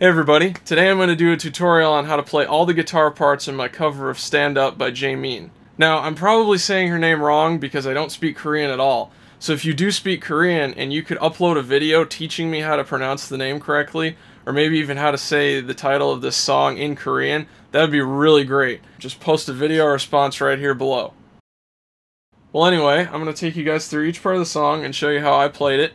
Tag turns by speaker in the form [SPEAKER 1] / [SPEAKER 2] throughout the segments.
[SPEAKER 1] Hey everybody, today I'm going to do a tutorial on how to play all the guitar parts in my cover of Stand Up by Jaemin. Now, I'm probably saying her name wrong because I don't speak Korean at all, so if you do speak Korean and you could upload a video teaching me how to pronounce the name correctly, or maybe even how to say the title of this song in Korean, that would be really great. Just post a video response right here below. Well anyway, I'm going to take you guys through each part of the song and show you how I played it,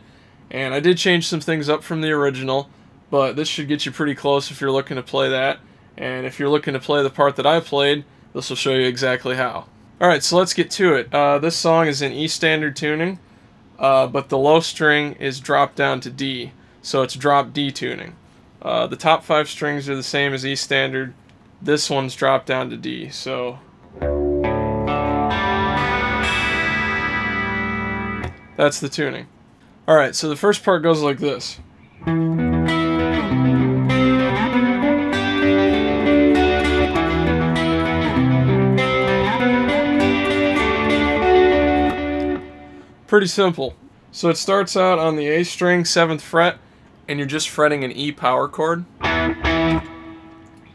[SPEAKER 1] and I did change some things up from the original, but this should get you pretty close if you're looking to play that. And if you're looking to play the part that I played, this will show you exactly how. Alright, so let's get to it. This song is in E standard tuning, but the low string is dropped down to D, so it's drop D tuning. The top 5 strings are the same as E standard. This one's dropped down to D, so that's the tuning. Alright, so the first part goes like this. Pretty simple. So it starts out on the A string, 7th fret, and you're just fretting an E power chord. And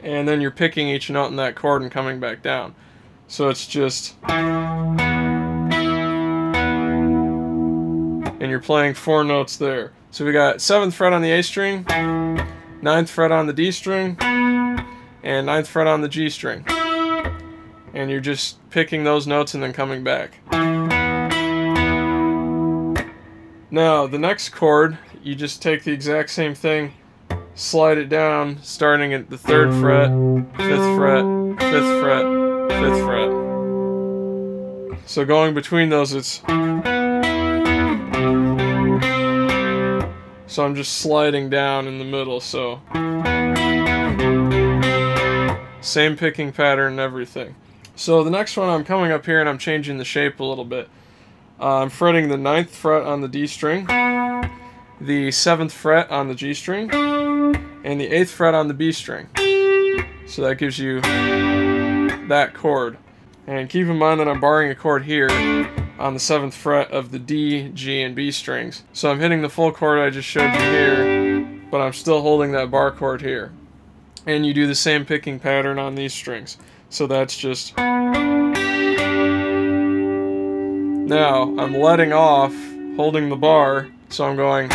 [SPEAKER 1] then you're picking each note in that chord and coming back down. So it's just... and you're playing 4 notes there. So we got 7th fret on the A string, 9th fret on the D string, and 9th fret on the G string. And you're just picking those notes and then coming back. Now, the next chord, you just take the exact same thing, slide it down, starting at the 3rd fret, 5th fret, 5th fret, 5th fret. So going between those, it's... so I'm just sliding down in the middle, so... same picking pattern and everything. So the next one, I'm coming up here and I'm changing the shape a little bit. I'm fretting the 9th fret on the D string, the 7th fret on the G string, and the 8th fret on the B string. So that gives you that chord. And keep in mind that I'm barring a chord here on the 7th fret of the D, G, and B strings. So I'm hitting the full chord I just showed you here, but I'm still holding that bar chord here. And you do the same picking pattern on these strings. So that's just... Now, I'm letting off, holding the bar, so I'm going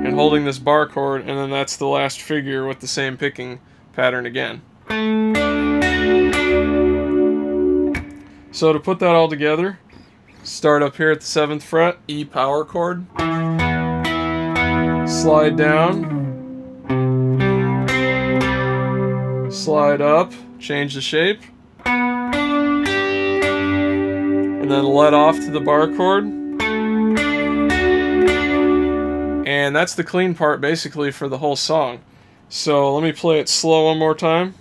[SPEAKER 1] and holding this bar chord, and then that's the last figure with the same picking pattern again. So to put that all together, start up here at the 7th fret, E power chord, slide down, slide up, change the shape, and then let off to the bar chord. And that's the clean part basically for the whole song. So let me play it slow one more time.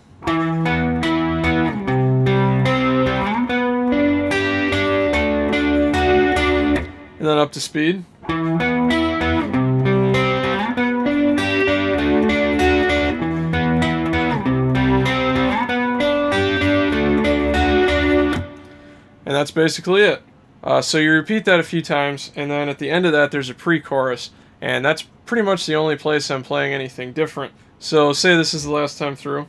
[SPEAKER 1] And then up to speed. And that's basically it. So you repeat that a few times, and then at the end of that there's a pre-chorus, and that's pretty much the only place I'm playing anything different. So say this is the last time through.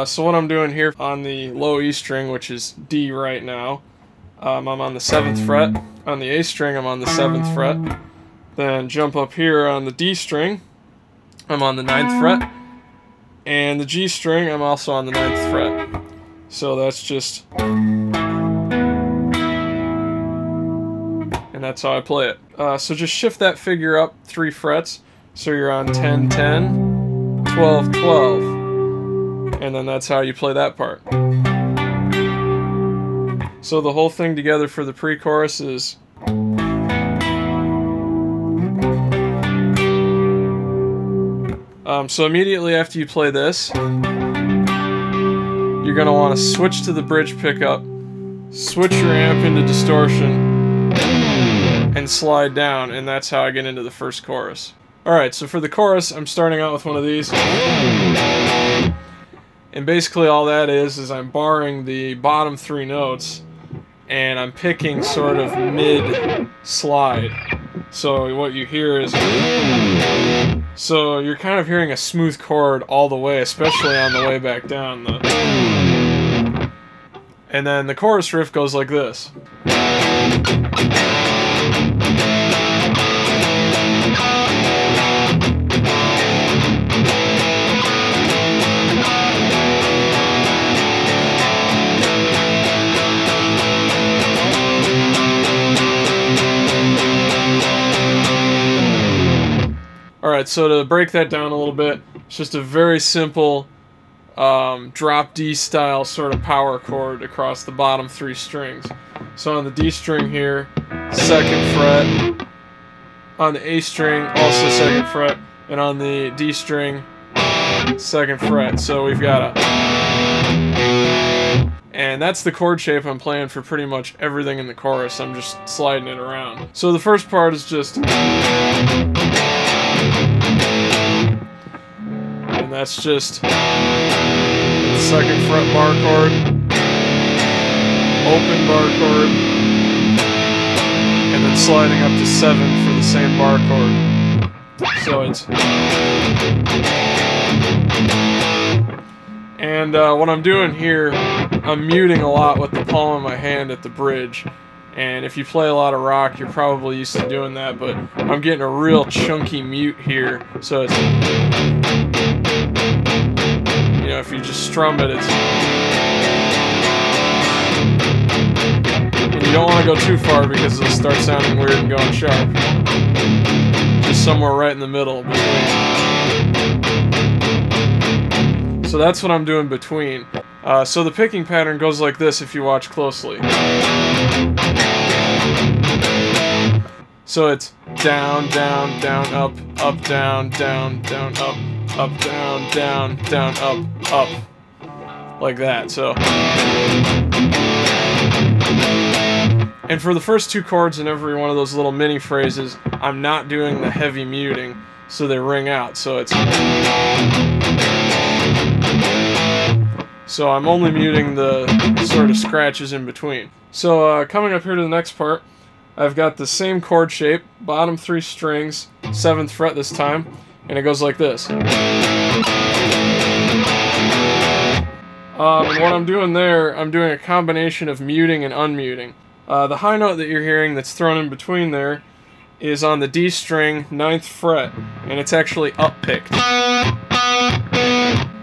[SPEAKER 1] So what I'm doing here on the low E string, which is D right now, I'm on the 7th fret. On the A string I'm on the 7th fret. Then jump up here on the D string, I'm on the 9th fret, and the G string, I'm also on the 9th fret. So that's just... and that's how I play it. So just shift that figure up 3 frets, so you're on 10, 10, 12, 12, and then that's how you play that part. So the whole thing together for the pre-chorus is... so immediately after you play this, you're going to want to switch to the bridge pickup, switch your amp into distortion, and slide down, and that's how I get into the first chorus. Alright, so for the chorus, I'm starting out with one of these. And basically all that is I'm barring the bottom 3 notes, and I'm picking sort of mid-slide. So what you hear is... So you're kind of hearing a smooth chord all the way, especially on the way back down. And then the chorus riff goes like this. Alright, so to break that down a little bit, it's just a very simple drop D style sort of power chord across the bottom 3 strings. So on the D string here, 2nd fret, on the A string, also 2nd fret, and on the D string, 2nd fret. So we've got a... And that's the chord shape I'm playing for pretty much everything in the chorus. I'm just sliding it around. So the first part is just... And that's just the 2nd fret bar chord, open bar chord, and then sliding up to 7 for the same bar chord. So it's... And what I'm doing here, I'm muting a lot with the palm of my hand at the bridge. And if you play a lot of rock, you're probably used to doing that, but I'm getting a real chunky mute here, so it's... You know, if you just strum it, it's... And you don't want to go too far because it'll start sounding weird and going sharp. Just somewhere right in the middle between. So that's what I'm doing between. So the picking pattern goes like this if you watch closely. So it's down, down, down, up, up, down, down, down, up, up, down, down, down, up, up. Like that, so. And for the first 2 chords in every one of those little mini phrases, I'm not doing the heavy muting, so they ring out. So it's... So I'm only muting the sort of scratches in between. So coming up here to the next part, I've got the same chord shape, bottom 3 strings, 7th fret this time, and it goes like this. And what I'm doing there, I'm doing a combination of muting and unmuting. The high note that you're hearing that's thrown in between there is on the D string, 9th fret, and it's actually up-picked.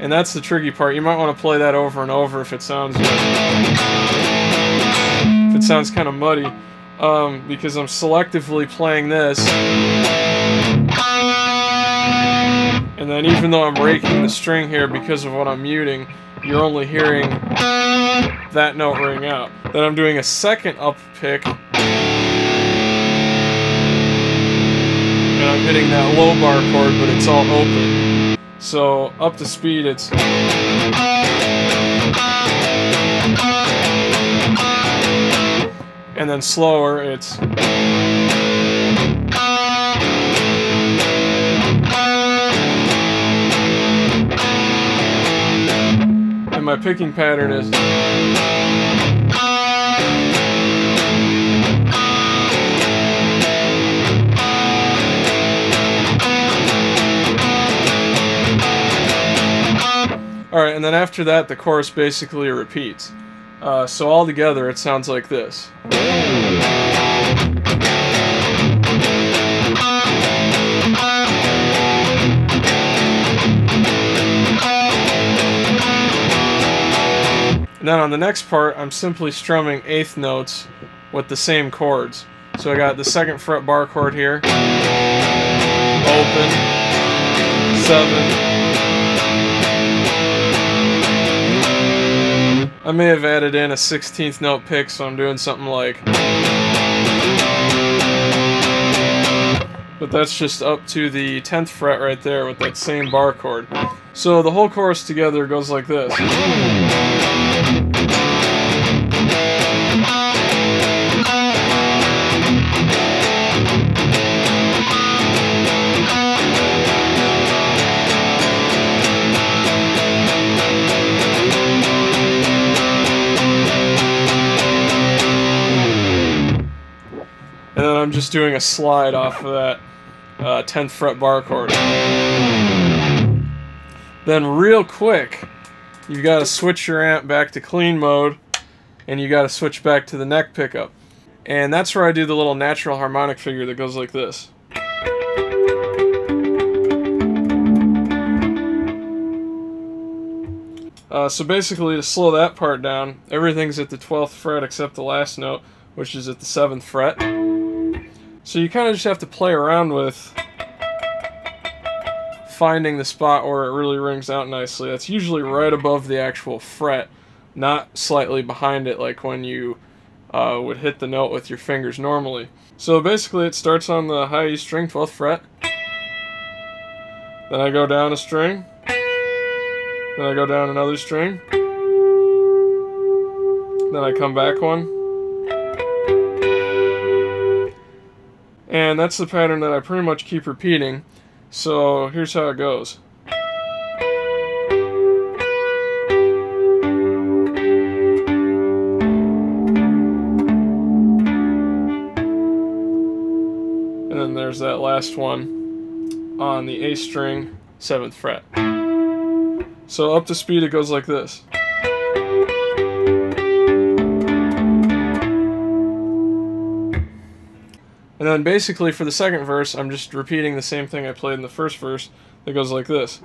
[SPEAKER 1] And that's the tricky part. You might want to play that over and over if it sounds kind of muddy, because I'm selectively playing this, and then even though I'm raking the string here because of what I'm muting, you're only hearing that note ring out. Then I'm doing a second up pick, and I'm hitting that low bar chord, but it's all open. So up to speed, it's... And then slower, it's... And my picking pattern is... Alright, and then after that, the chorus basically repeats. So all together, it sounds like this. And then on the next part, I'm simply strumming 8th notes with the same chords. So I got the 2nd fret bar chord here, open, 7. I may have added in a 16th note pick, so I'm doing something like... But that's just up to the 10th fret right there with that same bar chord. So the whole chorus together goes like this. just doing a slide off of that 10th fret bar chord. Then real quick, you've got to switch your amp back to clean mode, and you got to switch back to the neck pickup. And that's where I do the little natural harmonic figure that goes like this. So basically, to slow that part down, everything's at the 12th fret except the last note, which is at the 7th fret. So you kind of just have to play around with finding the spot where it really rings out nicely. That's usually right above the actual fret, not slightly behind it like when you would hit the note with your fingers normally. So basically it starts on the high E string, 12th fret, then I go down a string, then I go down another string, then I come back one, and that's the pattern that I pretty much keep repeating. So here's how it goes. And then there's that last one on the A string, 7th fret. So up to speed it goes like this. And then basically for the second verse, I'm just repeating the same thing I played in the first verse that goes like this.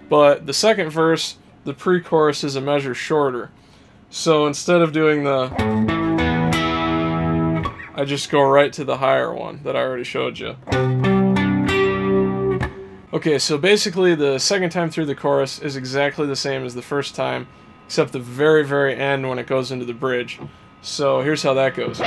[SPEAKER 1] But the second verse, the pre-chorus is a measure shorter. So instead of doing the, I just go right to the higher one that I already showed you. Okay, so basically the second time through the chorus is exactly the same as the first time, except the very, very end when it goes into the bridge. So here's how that goes.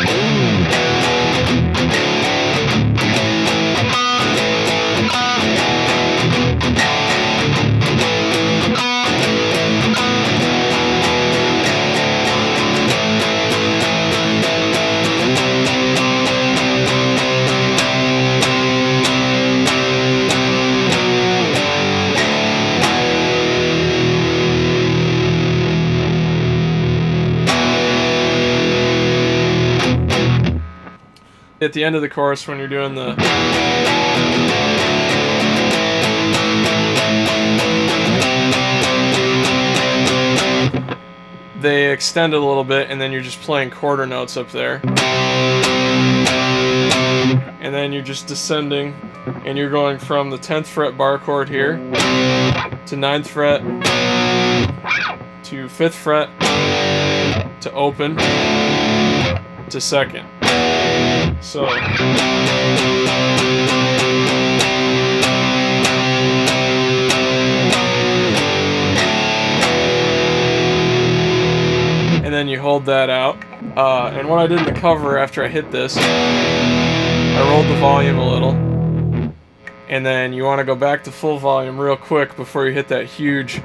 [SPEAKER 1] At the end of the chorus when you're doing the they extend it a little bit, and then you're just playing quarter notes up there, and then you're just descending, and you're going from the 10th fret bar chord here to 9th fret to 5th fret to open to 2nd. So and then you hold that out. And what I did in the cover after I hit this, I rolled the volume a little, and then you want to go back to full volume real quick before you hit that huge.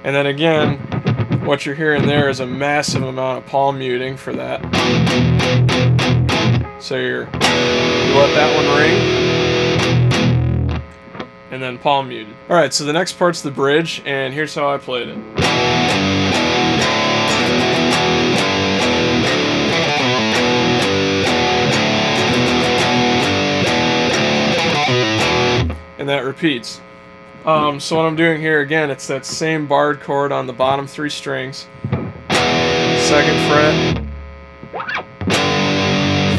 [SPEAKER 1] And then again, what you're hearing there is a massive amount of palm muting for that. So you let that one ring, and then palm muted. Alright, so the next part's the bridge, and here's how I played it. And that repeats. So what I'm doing here again, it's that same barred chord on the bottom 3 strings. 2nd fret,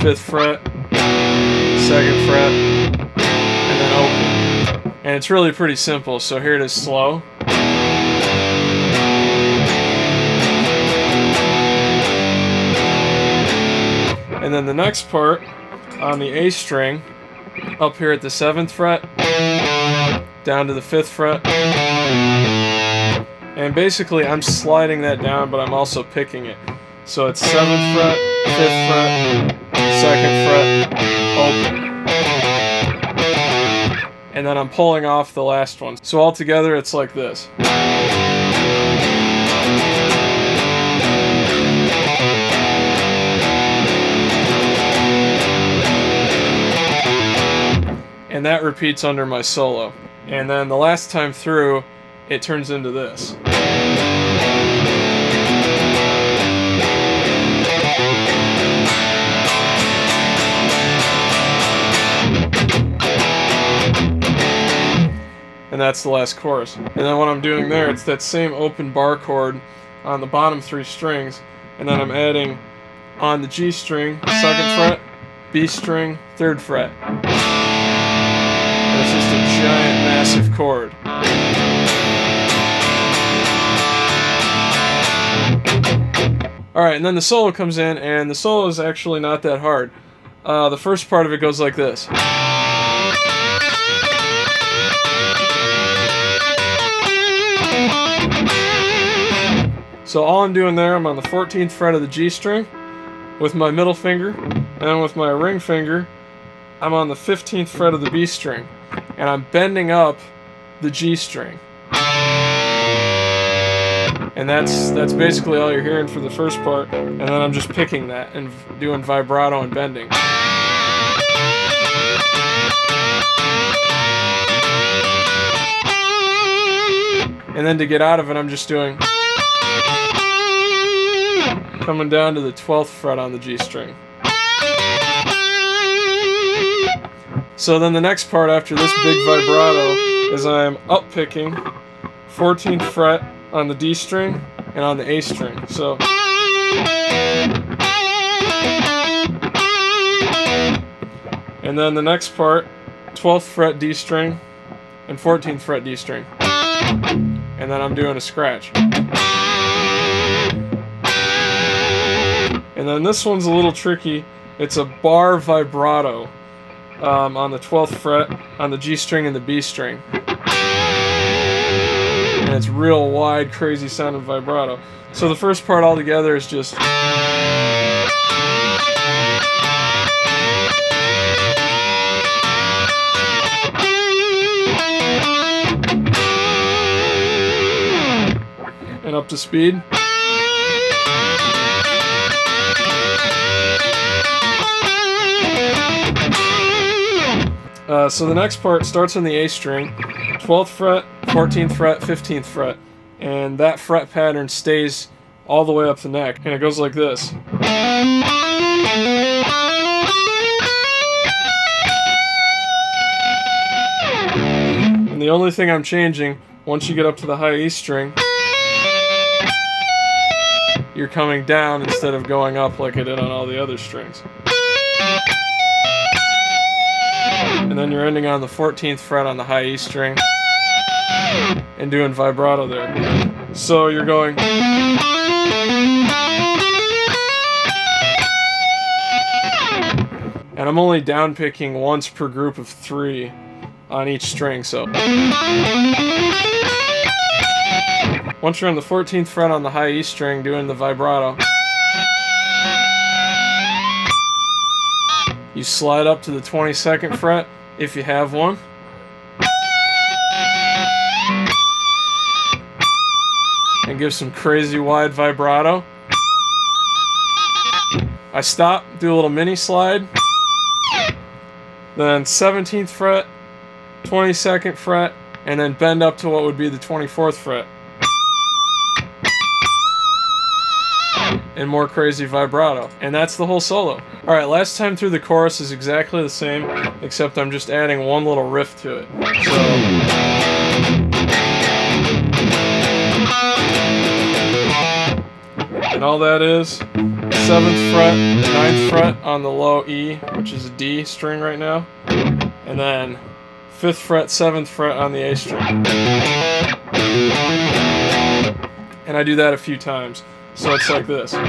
[SPEAKER 1] 5th fret, 2nd fret, and then open. And it's really pretty simple, so here it is slow. And then the next part on the A string, up here at the 7th fret, down to the 5th fret, and basically I'm sliding that down, but I'm also picking it. So it's 7th fret, 5th fret, 2nd fret, open. And then I'm pulling off the last one. So altogether it's like this. And that repeats under my solo. And then the last time through, it turns into this. and that's the last chorus. And then when I'm doing there, it's that same open bar chord on the bottom 3 strings, and then I'm adding on the G string, 2nd fret, B string, 3rd fret. And it's just a giant, massive chord. Alright, and then the solo comes in, and the solo is actually not that hard. The first part of it goes like this. So all I'm doing there, I'm on the 14th fret of the G string with my middle finger, and then with my ring finger, I'm on the 15th fret of the B string, and I'm bending up the G string. And that's basically all you're hearing for the first part, and then I'm just picking that and doing vibrato and bending. And then to get out of it, I'm just doing, coming down to the 12th fret on the G string. So then the next part after this big vibrato is I'm up picking 14th fret on the D string and on the A string. So and then the next part, 12th fret D string and 14th fret D string. And then I'm doing a scratch. And then this one's a little tricky. It's a bar vibrato on the 12th fret on the G string and the B string. And it's real wide, crazy sounding vibrato. So the first part all together is just. And up to speed. So the next part starts on the A string, 12th fret, 14th fret, 15th fret, and that fret pattern stays all the way up the neck, and it goes like this. And the only thing I'm changing, once you get up to the high E string, you're coming down instead of going up like I did on all the other strings. And then you're ending on the 14th fret on the high E string and doing vibrato there. So you're going. And I'm only down picking once per group of 3 on each string, so. Once you're on the 14th fret on the high E string doing the vibrato, you slide up to the 22nd fret if you have one. And give some crazy wide vibrato. I stop, do a little mini slide. Then 17th fret, 22nd fret, and then bend up to what would be the 24th fret. And more crazy vibrato. And that's the whole solo. Alright, last time through the chorus is exactly the same, except I'm just adding one little riff to it. So. And all that is 7th fret, 9th fret on the low E, which is a D string right now. And then 5th fret, 7th fret on the A string. And I do that a few times. So it's like this. And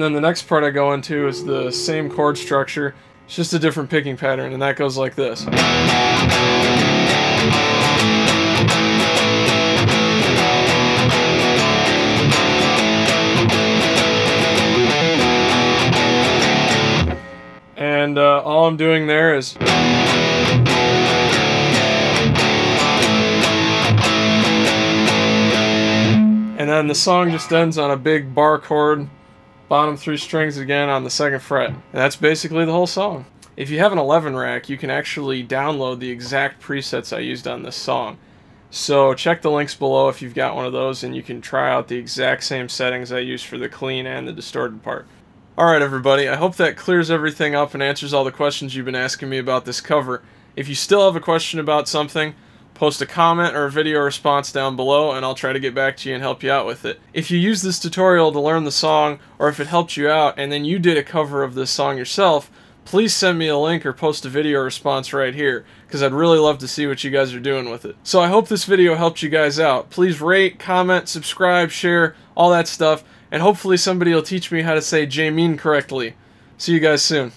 [SPEAKER 1] then the next part I go into is the same chord structure. It's just a different picking pattern, and that goes like this. And all I'm doing there is and then the song just ends on a big bar chord, bottom 3 strings again on the 2nd fret. And that's basically the whole song. If you have an 11 rack, you can actually download the exact presets I used on this song. So check the links below if you've got one of those, and you can try out the exact same settings I used for the clean and the distorted part. Alright everybody, I hope that clears everything up and answers all the questions you've been asking me about this cover. If you still have a question about something, post a comment or a video response down below and I'll try to get back to you and help you out with it. If you use this tutorial to learn the song, or if it helped you out and then you did a cover of this song yourself, please send me a link or post a video response right here, because I'd really love to see what you guys are doing with it. So I hope this video helped you guys out. Please rate, comment, subscribe, share, all that stuff, and hopefully somebody will teach me how to say Jamin correctly. See you guys soon.